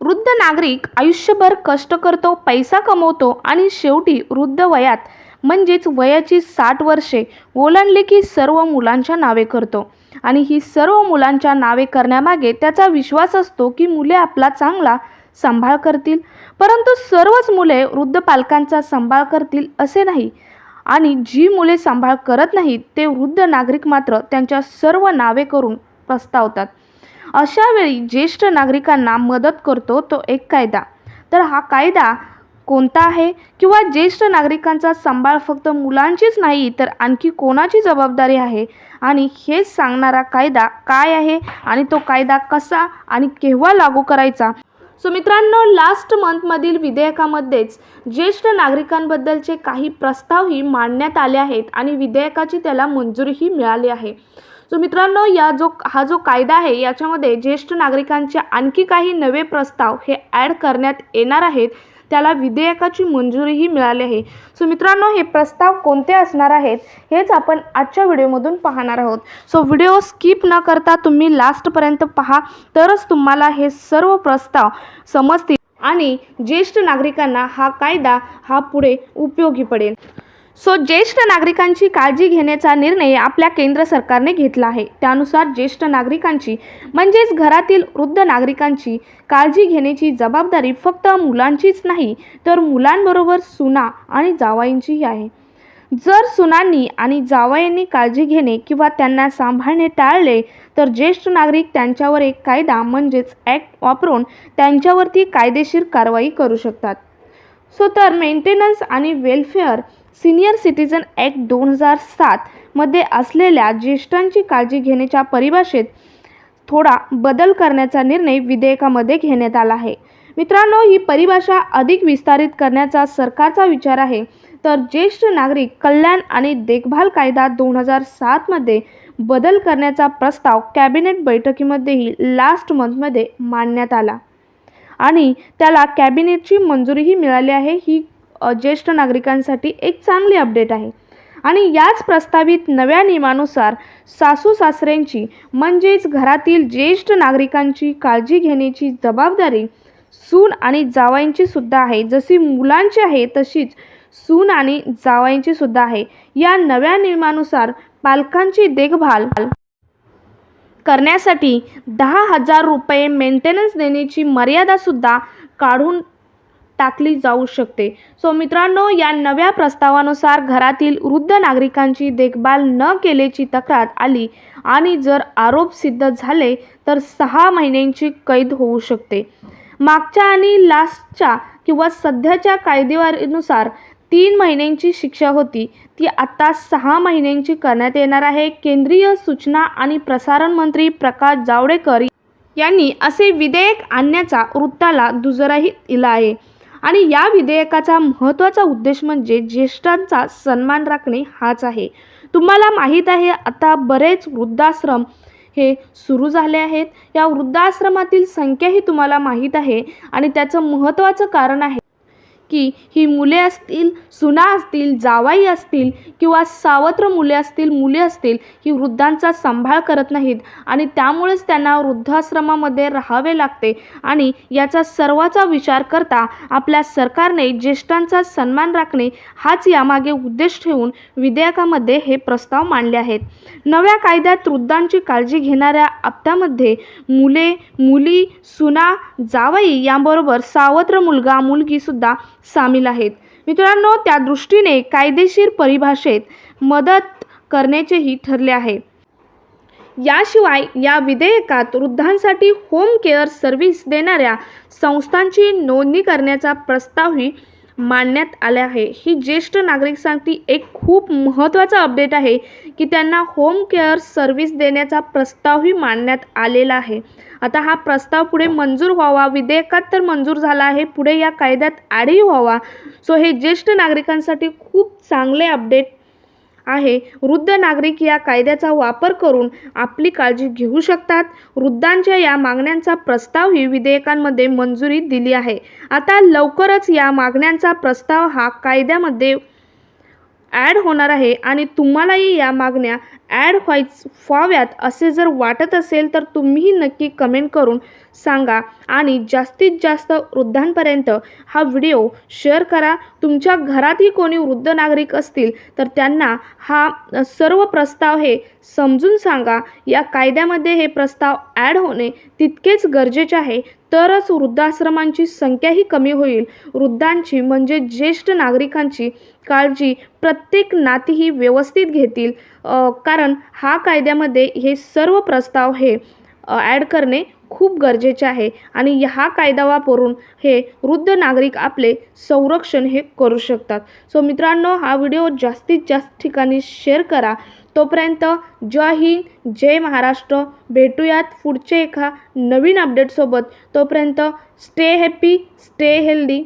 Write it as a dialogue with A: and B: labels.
A: वृद्ध नागरिक आयुष्यभर कष्ट करतो, पैसा कमवतो आणि शेवटी वृद्ध वयात म्हणजेच वयाची 60 वर्षे ओलांडली की सर्व मुलांच्या नावे करतो आणि ही सर्व मुलांच्या नावे करण्यामागे त्याचा विश्वास असतो की मुले आपला चांगला सांभाळ करतील. परंतु सर्वच मुले वृद्ध पालकांचा सांभाळ करतील असे नाही आणि जी मुले सांभाळ करत नाहीत ते वृद्ध नागरिक मात्र त्यांच्या सर्व नावे करून पस्तावतात. अशा वेळी ज्येष्ठ नागरिकांना मदत करतो तो एक कायदा. तर हा कायदा कोणता आहे किंवा ज्येष्ठ नागरिकांचा सांभाळ फक्त मुलांचीच नाही तर आणखी कोणाची जबाबदारी आहे आणि हे सांगणारा कायदा काय आहे आणि तो कायदा कसा आणि केव्हा लागू करायचा. सो मित्रांनो, लास्ट मंथमधील विधेयकामध्येच ज्येष्ठ नागरिकांबद्दलचे काही प्रस्तावही मांडण्यात आले आहेत आणि विधेयकाची त्याला मंजुरीही मिळाली आहे. सो मित्रांनो, हा जो कायदा आहे याच्यामध्ये ज्येष्ठ नागरिकांचे आणखी काही नवे प्रस्ताव हे ॲड करण्यात येणार आहेत. त्याला विधेयकाची मंजुरीही मिळाली आहे. सो मित्रांनो, हे प्रस्ताव कोणते असणार आहेत हेच आपण आजच्या व्हिडिओमधून पाहणार आहोत. सो व्हिडिओ स्किप न करता तुम्ही लास्टपर्यंत पहा, तरच तुम्हाला हे सर्व प्रस्ताव समजतील आणि ज्येष्ठ नागरिकांना हा कायदा पुढे उपयोगी पडेल. सो ज्येष्ठ नागरिकांची काळजी घेण्याचा निर्णय आपल्या केंद्र सरकारने घेतला आहे. त्यानुसार ज्येष्ठ नागरिकांची म्हणजेच घरातील वृद्ध नागरिकांची काळजी घेण्याची जबाबदारी फक्त मुलांचीच नाही तर मुलांबरोबर सुना आणि जावयांचीही आहे. जर सुनांनी आणि जावयांनी काळजी घेणे किंवा त्यांना सांभाळणे टाळले तर ज्येष्ठ नागरिक त्यांच्यावर एक कायदा म्हणजेच ॲक्ट वापरून त्यांच्यावरती कायदेशीर कारवाई करू शकतात. सो तर मेंटेनन्स आणि वेलफेअर सीनियर सिटीजन ॲक्ट 2007 मध्ये असलेल्या ज्येष्ठांची काळजी घेण्याच्या परिभाषेत थोडा बदल करण्याचा निर्णय विधेयकामध्ये घेण्यात आला आहे. मित्रांनो, ही परिभाषा अधिक विस्तारित करण्याचा सरकारचा विचार आहे. तर ज्येष्ठ नागरिक कल्याण आणि देखभाल कायदा 2007 मध्ये बदल करण्याचा प्रस्ताव कॅबिनेट बैठकीमध्येही लास्ट मंथमध्ये मांडण्यात आला आणि त्याला कॅबिनेटची मंजुरीही मिळाली आहे. ही ज्येष्ठ नागरिकांसाठी एक चांगली अपडेट आहे. आणि याच प्रस्तावित नव्या नियमानुसार सासू सासऱ्यांची म्हणजेच घरातील ज्येष्ठ नागरिकांची काळजी घेण्याची जबाबदारी सून आणि जावयांची सुद्धा आहे. जशी मुलांची आहे तशीच सून आणि जावयांची सुद्धा आहे. या नव्या नियमानुसार पालकांची देखभाल करण्यासाठी 10,000 रुपये मेंटेनन्स देण्याची मर्यादासुद्धा काढून टाकली जाऊ शकते. सो मित्रांनो, या नव्या प्रस्तावानुसार घरातील वृद्ध नागरिकांची देखभाल न केल्याची तक्रार आली आणि जर आरोप सिद्ध झाले तर 6 महिन्यांची कैद होऊ शकते. मागच्या आणि लास्टच्या किंवा सध्याच्या कायदेनुसार 3 महिन्यांची शिक्षा होती, ती आता 6 महिन्यांची करण्यात येणार आहे. केंद्रीय सूचना आणि प्रसारण मंत्री प्रकाश जावडेकर यांनी असे विधेयक आणण्याचा वृत्ताला दुजोराही दिला आहे. आणि या विधेयकाचा महत्त्वाचा उद्देश म्हणजे ज्येष्ठांचा सन्मान राखणे हाच आहे. तुम्हाला माहीत आहे, आता बरेच वृद्धाश्रम हे सुरू झाले आहेत. या वृद्धाश्रमातील संख्याही तुम्हाला माहीत आहे आणि त्याचं महत्त्वाचं कारण आहे की ही मुले असतील, सुना असतील, जावाई असतील किंवा सावत्र मुले असतील ही वृद्धांचा सांभाळ करत नाहीत आणि त्यामुळेच त्यांना वृद्धाश्रमामध्ये राहावे लागते. आणि याचा सर्वाचा विचार करता आपल्या सरकारने ज्येष्ठांचा सन्मान राखणे हाच यामागे उद्देश ठेवून विधेयकामध्ये हे प्रस्ताव मांडले आहेत. नव्या कायद्यात वृद्धांची काळजी घेणाऱ्या हप्त्यामध्ये मुले, मुली, सुना, जावई याबरोबर सावत्र मुलगा मुलगीसुद्धा सामील आहेत. मित्रांनो, त्या दृष्टीने कायदेशीर परिभाषेत मदत करण्याचेही ठरले आहे. याशिवाय या विधेयकात वृद्धांसाठी होम केअर सर्व्हिस देणाऱ्या संस्थांची नोंदणी करण्याचा प्रस्तावही मांडण्यात आले आहे. ही ज्येष्ठ नागरिकांसाठी एक खूप महत्त्वाचा अपडेट आहे की त्यांना होम केअर सर्व्हिस देण्याचा प्रस्तावही मांडण्यात आलेला आहे. आता हा प्रस्ताव पुढे मंजूर व्हावा, विधेयकात तर मंजूर झाला आहे, पुढे या कायद्यात ॲडही व्हावा. सो हे ज्येष्ठ नागरिकांसाठी खूप चांगले अपडेट आहे. वृद्ध नागरिक या कायद्याचा वापर करून आपली काळजी घेऊ शकतात. वृद्धांच्या या मागण्यांचा प्रस्तावही विधेयकांमध्ये मंजुरी दिली आहे. आता लवकरच या मागण्यांचा प्रस्ताव हा कायद्यामध्ये ॲड होणार आहे आणि तुम्हालाही या मागण्या ॲड व्हाव्यात असे जर वाटत असेल तर तुम्हीही नक्की कमेंट करून सांगा आणि जास्तीत जास्त वृद्धांपर्यंत हा व्हिडिओ शेअर करा. तुमच्या घरातही कोणी वृद्ध नागरिक असतील तर त्यांना हा सर्व प्रस्ताव हे समजून सांगा. या कायद्यामध्ये हे प्रस्ताव ॲड होणे तितकेच गरजेचे आहे, तरच वृद्धाश्रमांची संख्याही कमी होईल. वृद्धांची म्हणजे ज्येष्ठ नागरिकांची काळजी प्रत्येक नातीही व्यवस्थित घेतील. कारण हा कायद्यामध्ये हे सर्व प्रस्ताव हे ॲड करणे खूप गरजेचे आहे आणि हा कायदा वापरून हे वृद्ध नागरिक आपले संरक्षण हे करू शकतात. सो मित्रांनो, हा व्हिडिओ जास्तीत जास्त ठिकाणी शेअर करा. तोपर्यंत जय हिंद, जय महाराष्ट्र. भेटूयात पुढचे एका नवीन अपडेटसोबत. तोपर्यंत स्टे हॅपी, स्टे हेल्दी.